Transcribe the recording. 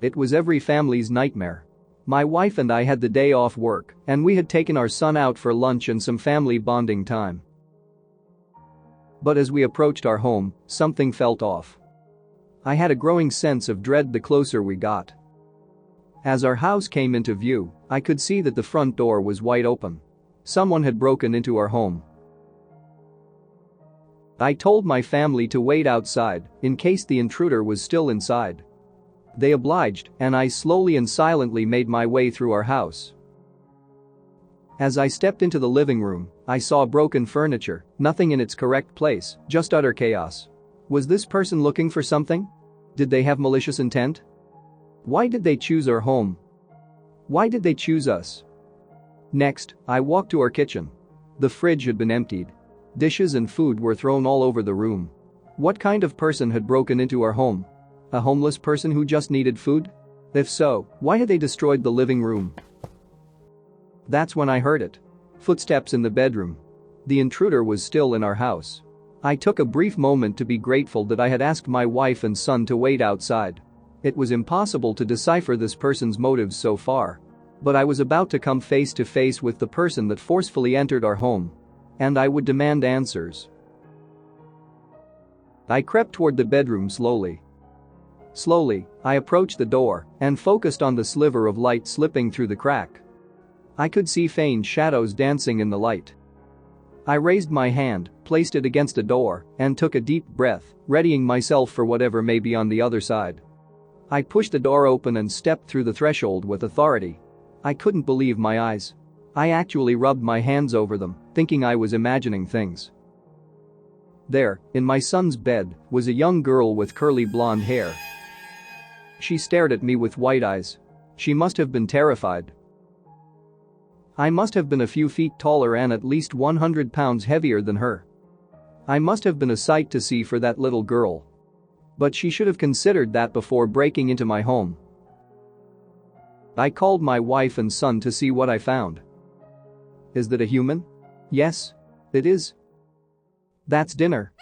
It was every family's nightmare. My wife and I had the day off work, and we had taken our son out for lunch and some family bonding time. But as we approached our home, something felt off. I had a growing sense of dread the closer we got. As our house came into view, I could see that the front door was wide open. Someone had broken into our home. I told my family to wait outside in case the intruder was still inside. They obliged, and I slowly and silently made my way through our house. As I stepped into the living room, I saw broken furniture, nothing in its correct place, just utter chaos. Was this person looking for something? Did they have malicious intent? Why did they choose our home? Why did they choose us? Next, I walked to our kitchen. The fridge had been emptied. Dishes and food were thrown all over the room. What kind of person had broken into our home? A homeless person who just needed food? If so, why had they destroyed the living room? That's when I heard it. Footsteps in the bedroom. The intruder was still in our house. I took a brief moment to be grateful that I had asked my wife and son to wait outside. It was impossible to decipher this person's motives so far. But I was about to come face to face with the person that forcefully entered our home. And I would demand answers. I crept toward the bedroom slowly. Slowly, I approached the door and focused on the sliver of light slipping through the crack. I could see faint shadows dancing in the light. I raised my hand, placed it against the door, and took a deep breath, readying myself for whatever may be on the other side. I pushed the door open and stepped through the threshold with authority. I couldn't believe my eyes. I actually rubbed my hands over them, thinking I was imagining things. There, in my son's bed, was a young girl with curly blonde hair. She stared at me with wide eyes. She must have been terrified. I must have been a few feet taller and at least 100 pounds heavier than her. I must have been a sight to see for that little girl. But she should have considered that before breaking into my home. I called my wife and son to see what I found. Is that a human? Yes, it is. That's dinner.